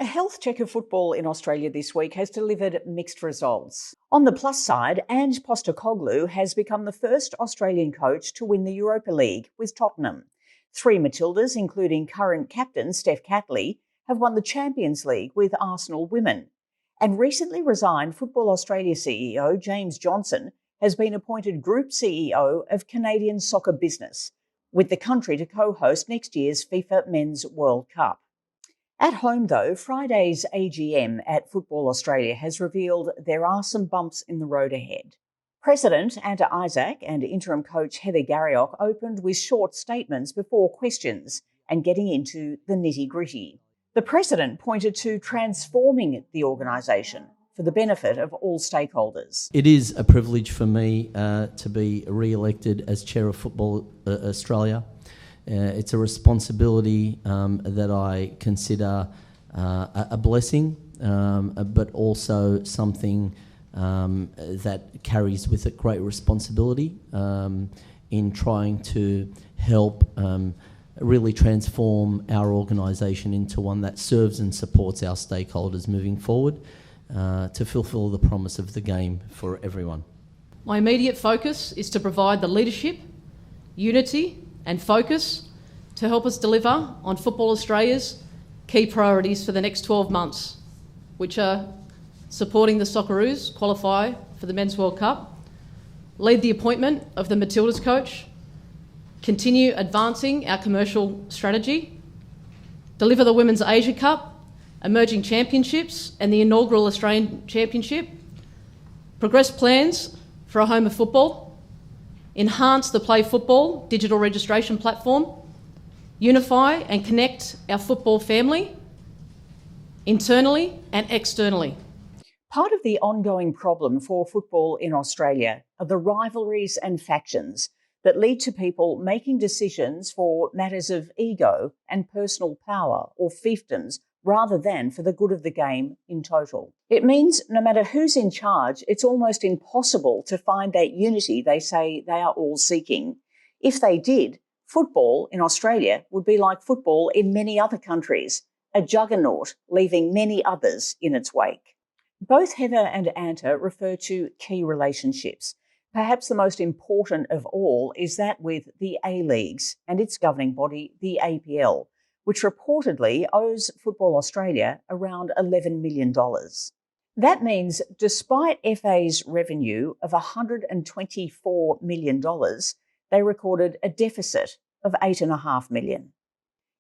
A health check of football in Australia this week has delivered mixed results. On the plus side, Ange Postecoglou has become the first Australian coach to win the Europa League with Tottenham. 3 Matildas, including current captain Steph Catley, have won the Champions League with Arsenal women. And recently resigned Football Australia CEO James Johnson has been appointed Group CEO of Canadian Soccer Business, with the country to co-host next year's FIFA Men's World Cup. At home, though, Friday's AGM at Football Australia has revealed there are some bumps in the road ahead. President Anta Isaac and interim coach Heather Garriock opened with short statements before questions and getting into the nitty-gritty. The president pointed to transforming the organisation for the benefit of all stakeholders. It is a privilege for me to be re-elected as chair of Football Australia. It's a responsibility that I consider a blessing, but also something that carries with it great responsibility in trying to help really transform our organisation into one that serves and supports our stakeholders moving forward to fulfil the promise of the game for everyone. My immediate focus is to provide the leadership, unity and focus to help us deliver on Football Australia's key priorities for the next 12 months, which are supporting the Socceroos qualify for the Men's World Cup, lead the appointment of the Matildas coach, continue advancing our commercial strategy, deliver the Women's Asia Cup, emerging championships and the inaugural Australian Championship, progress plans for a home of football, enhance the Play Football digital registration platform, unify and connect our football family, internally and externally. Part of the ongoing problem for football in Australia are the rivalries and factions that lead to people making decisions for matters of ego and personal power or fiefdoms rather than for the good of the game in total. It means no matter who's in charge, it's almost impossible to find that unity they say they are all seeking. If they did, football in Australia would be like football in many other countries, a juggernaut leaving many others in its wake. Both Heather and Anta refer to key relationships. Perhaps the most important of all is that with the A-Leagues and its governing body, the APL, which reportedly owes Football Australia around $11 million. That means despite FA's revenue of $124 million, they recorded a deficit of $8.5 million.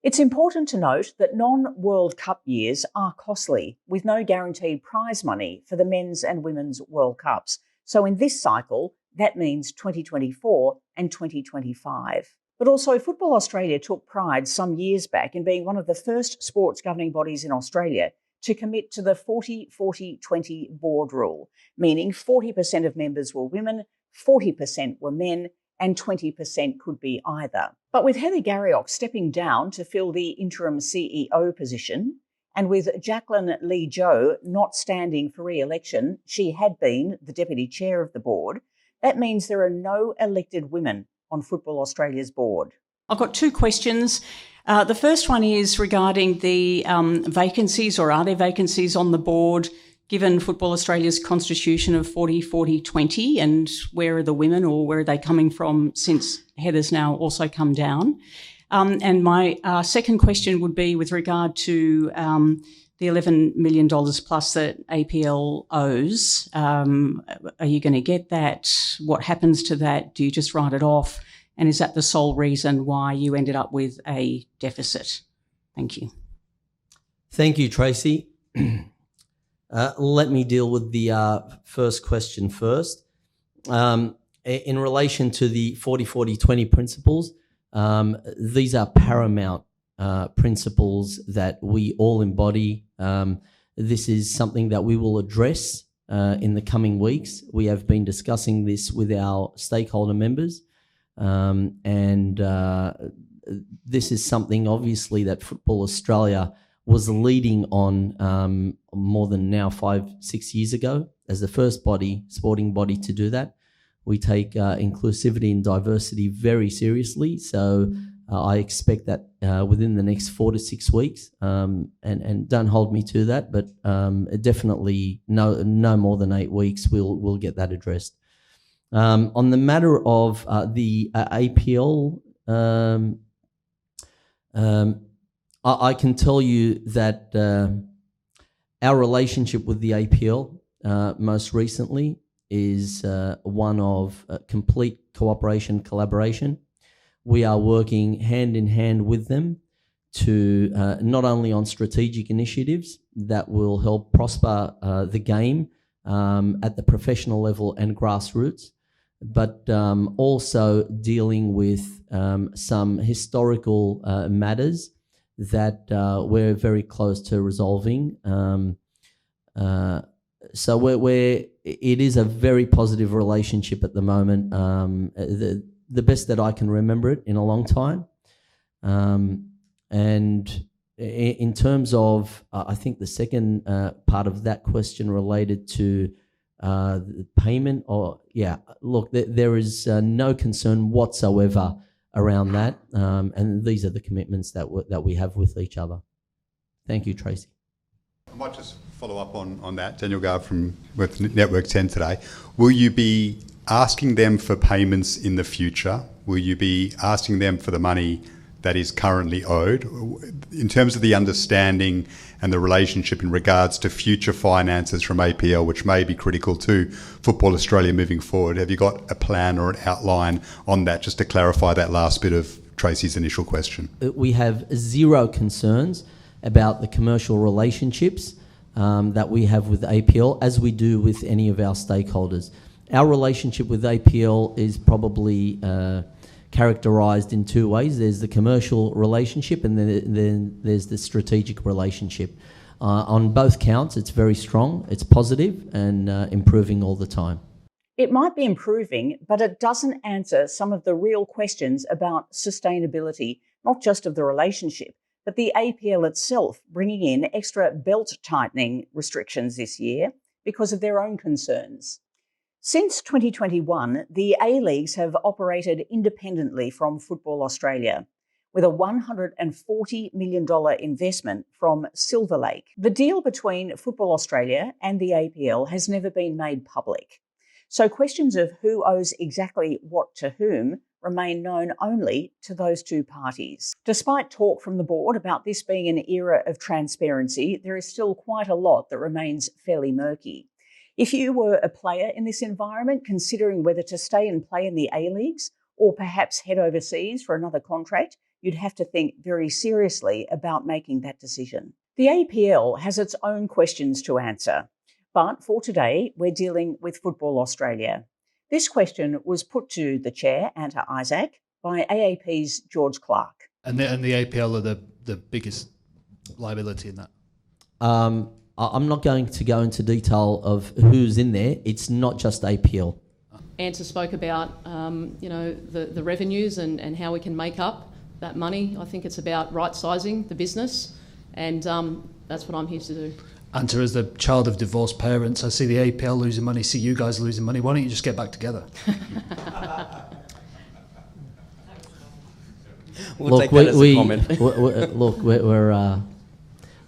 It's important to note that non-World Cup years are costly, with no guaranteed prize money for the men's and women's World Cups. So in this cycle, that means 2024 and 2025. But also, Football Australia took pride some years back in being one of the first sports governing bodies in Australia to commit to the 40-40-20 board rule, meaning 40% of members were women, 40% were men, and 20% could be either. But with Heather Garriock stepping down to fill the interim CEO position, and with Jacqueline Lee-Jo not standing for re-election, she had been the deputy chair of the board, that means there are no elected women on Football Australia's board. I've got 2 questions. The first one is regarding the vacancies, or are there vacancies on the board, given Football Australia's constitution of 40-40-20, and where are the women, or where are they coming from since Heather's now also come down? And my second question would be with regard to the $11 million plus that APL owes. Are you going to get that? What happens to that? Do you just write it off? And is that the sole reason why you ended up with a deficit? Thank you. Thank you, Tracy. Let me deal with the first question first. In relation to the 40-40-20 principles, these are paramount principles that we all embody. This is something that we will address in the coming weeks. We have been discussing this with our stakeholder members, and this is something obviously that Football Australia was leading on more than now 5-6 years ago as the first sporting body to do that. We take inclusivity and diversity very seriously, so I expect that within the next 4 to 6 weeks, and don't hold me to that, but definitely no more than 8 weeks we'll get that addressed. On the matter of the APL, I can tell you that our relationship with the APL most recently is one of complete cooperation, collaboration. We are working hand in hand with them to not only on strategic initiatives that will help prosper the game at the professional level and grassroots, but also dealing with some historical matters that we're very close to resolving. So it is a very positive relationship at the moment, the best that I can remember it in a long time. And in terms of, I think the second part of that question related to the payment, look, there is no concern whatsoever around that, and these are the commitments that we have with each other. Thank you, Tracy. I might just follow up on that. Daniel Garb with Network 10 today. Will you be asking them for payments in the future? Will you be asking them for the money that is currently owed? In terms of the understanding and the relationship in regards to future finances from APL, which may be critical to Football Australia moving forward, have you got a plan or an outline on that, just to clarify that last bit of Tracy's initial question? We have zero concerns about the commercial relationships that we have with APL, as we do with any of our stakeholders. Our relationship with APL is probably characterised in two ways. There's the commercial relationship, and then there's the strategic relationship. On both counts, it's very strong, it's positive, and improving all the time. It might be improving, but it doesn't answer some of the real questions about sustainability, not just of the relationship, but the APL itself bringing in extra belt-tightening restrictions this year because of their own concerns. Since 2021, the A-Leagues have operated independently from Football Australia, with a $140 million investment from Silver Lake. The deal between Football Australia and the APL has never been made public, so questions of who owes exactly what to whom remain known only to those two parties. Despite talk from the board about this being an era of transparency, there is still quite a lot that remains fairly murky. If you were a player in this environment, considering whether to stay and play in the A-Leagues or perhaps head overseas for another contract, you'd have to think very seriously about making that decision. The APL has its own questions to answer, but for today, we're dealing with Football Australia. This question was put to the chair, Anta Isaac, by AAP's George Clark. And the APL are the biggest liability in that? I'm not going to go into detail of who's in there. It's not just APL. Anta spoke about the revenues and how we can make up that money. I think it's about right-sizing the business, and that's what I'm here to do. Anta, as the child of divorced parents, I see the APL losing money, see you guys losing money. Why don't you just get back together? We'll take that as a comment.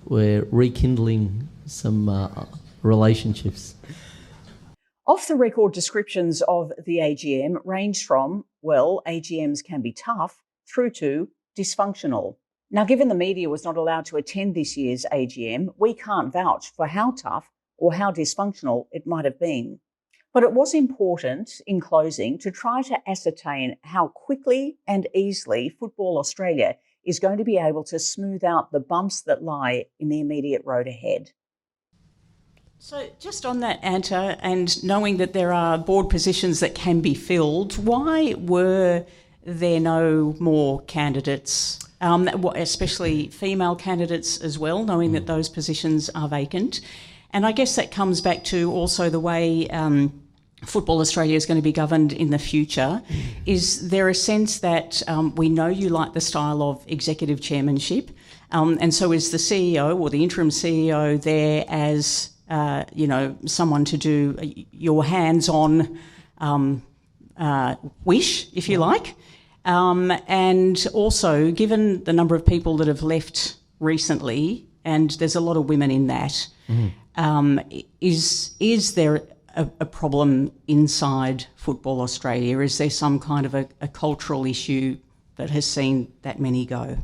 We're rekindling some relationships. Off-the-record descriptions of the AGM range from, well, AGMs can be tough, through to dysfunctional. Now, given the media was not allowed to attend this year's AGM, we can't vouch for how tough or how dysfunctional it might have been. But it was important, in closing, to try to ascertain how quickly and easily Football Australia is going to be able to smooth out the bumps that lie in the immediate road ahead. So just on that, Anta, and knowing that there are board positions that can be filled, why were there no more candidates, especially female candidates as well, knowing that those positions are vacant? And I guess that comes back to also the way Football Australia is going to be governed in the future. Is there a sense that we know you like the style of executive chairmanship, and so is the CEO or the interim CEO there as someone to do your hands-on wish, if you like? And also, given the number of people that have left recently, and there's a lot of women in that, is there a problem inside Football Australia? Is there some kind of a cultural issue that has seen that many go?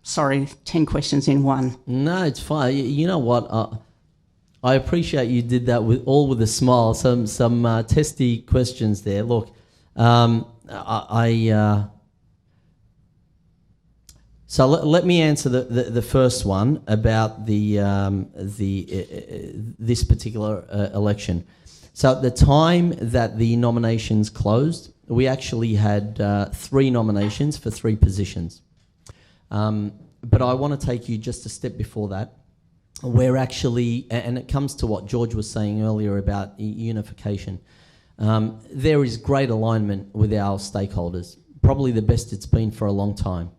Sorry, 10 questions in one. No, it's fine. You know what? I appreciate you did that with a smile. Some testy questions there. Look, so let me answer the first one about this particular election. So at the time that the nominations closed, we actually had 3 nominations for 3 positions. But I want to take you just a step before that. We're actually, and it comes to what George was saying earlier about unification. There is great alignment with our stakeholders, probably the best it's been for a long time.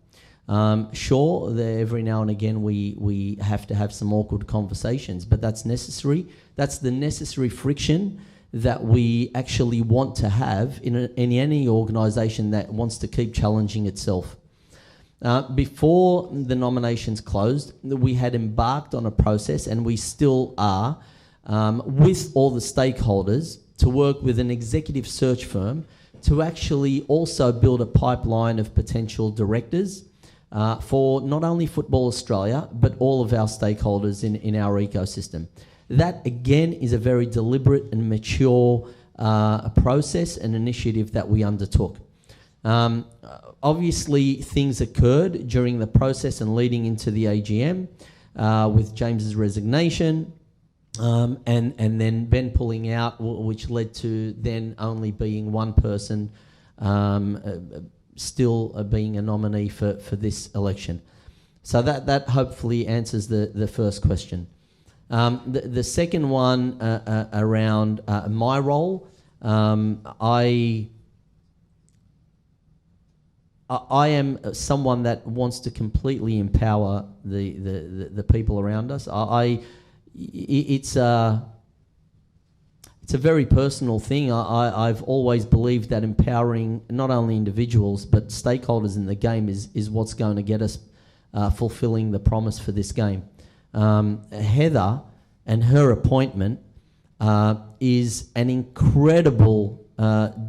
Sure, every now and again we have to have some awkward conversations, but that's necessary. That's the necessary friction that we actually want to have in any organisation that wants to keep challenging itself. Before the nominations closed, we had embarked on a process, and we still are, with all the stakeholders, to work with an executive search firm to actually also build a pipeline of potential directors for not only Football Australia, but all of our stakeholders in our ecosystem. That, again, is a very deliberate and mature process and initiative that we undertook. Obviously, things occurred during the process and leading into the AGM with James's resignation and then Ben pulling out, which led to then only being one person still being a nominee for this election. So that hopefully answers the first question. The second one around my role, I am someone that wants to completely empower the people around us. It's a very personal thing. I've always believed that empowering not only individuals but stakeholders in the game is what's going to get us fulfilling the promise for this game. Heather and her appointment is an incredible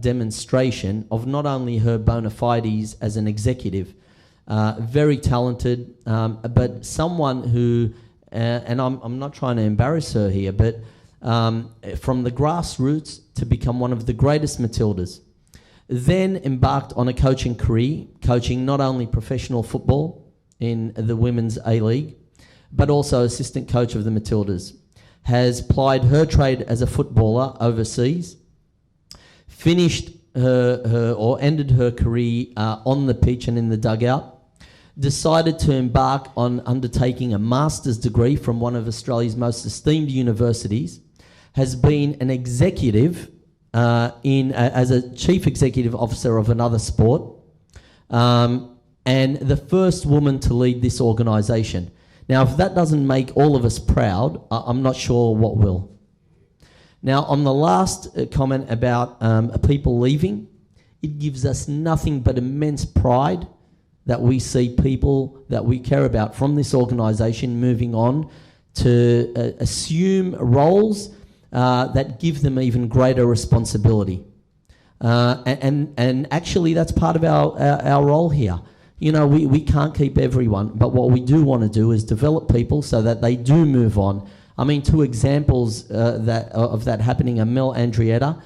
demonstration of not only her bona fides as an executive, very talented, but someone who, and I'm not trying to embarrass her here, but from the grassroots to become one of the greatest Matildas, then embarked on a coaching career, coaching not only professional football in the Women's A-League, but also assistant coach of the Matildas, has plied her trade as a footballer overseas, finished or ended her career on the pitch and in the dugout, decided to embark on undertaking a master's degree from one of Australia's most esteemed universities, has been an executive as a chief executive officer of another sport, and the first woman to lead this organisation. Now, if that doesn't make all of us proud, I'm not sure what will. Now, on the last comment about people leaving, it gives us nothing but immense pride that we see people that we care about from this organisation moving on to assume roles that give them even greater responsibility. And actually, that's part of our role here. You know, we can't keep everyone, but what we do want to do is develop people so that they do move on. I mean, 2 examples of that happening are Mel Andrietta,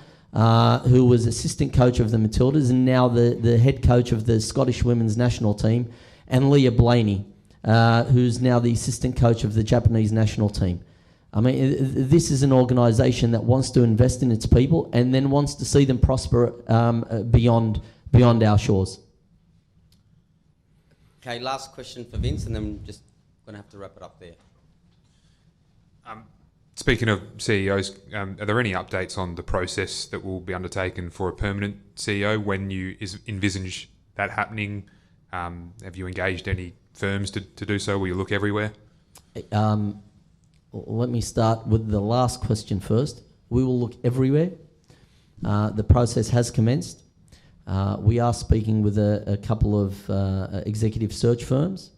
who was assistant coach of the Matildas and now the head coach of the Scottish women's national team, and Leah Blaney, who's now the assistant coach of the Japanese national team. I mean, this is an organisation that wants to invest in its people and then wants to see them prosper beyond our shores. Okay, last question for Vince, and then I'm just going to have to wrap it up there. Speaking of CEOs, are there any updates on the process that will be undertaken for a permanent CEO when you envisage that happening? Have you engaged any firms to do so? Will you look everywhere? Let me start with the last question first. We will look everywhere. The process has commenced. We are speaking with a couple of executive search firms,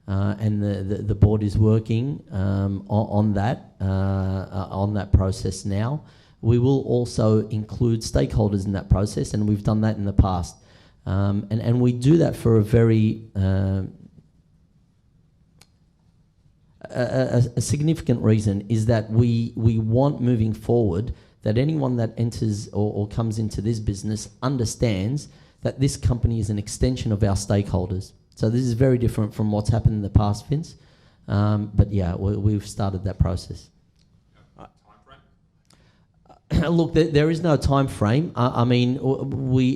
and the board is working on that process now. We will also include stakeholders in that process, and we've done that in the past. And we do that for a very a significant reason, is that we want, moving forward, that anyone that enters or comes into this business understands that this company is an extension of our stakeholders. So this is very different from what's happened in the past, Vince. But yeah, we've started that process. Look, there is no time frame. I mean,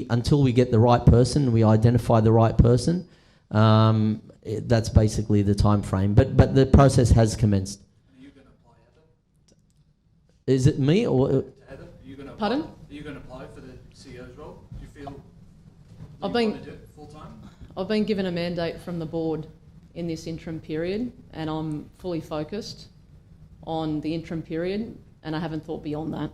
until we get the right person, we identify the right person. That's basically the time frame. But the process has commenced. Are you going to apply, Heather? Is it me or? Heather, are you going to apply? Pardon? Are you going to apply for the CEO's role? Do you feel I've you been- want to do it full time? I've been given a mandate from the board in this interim period, and I'm fully focused on the interim period, and I haven't thought beyond that.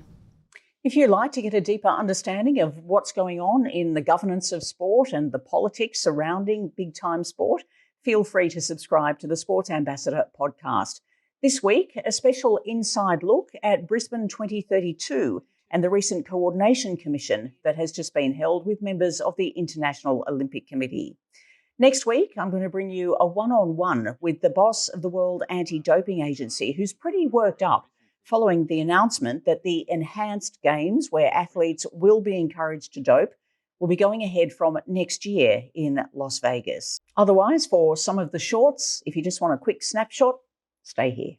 If you'd like to get a deeper understanding of what's going on in the governance of sport and the politics surrounding big-time sport, feel free to subscribe to the Sports Ambassador podcast. This week, a special inside look at Brisbane 2032 and the recent Coordination Commission that has just been held with members of the International Olympic Committee. Next week, I'm going to bring you a one-on-one with the boss of the World Anti-Doping Agency, who's pretty worked up following the announcement that the enhanced games, where athletes will be encouraged to dope, will be going ahead from next year in Las Vegas. Otherwise, for some of the shorts, if you just want a quick snapshot, stay here.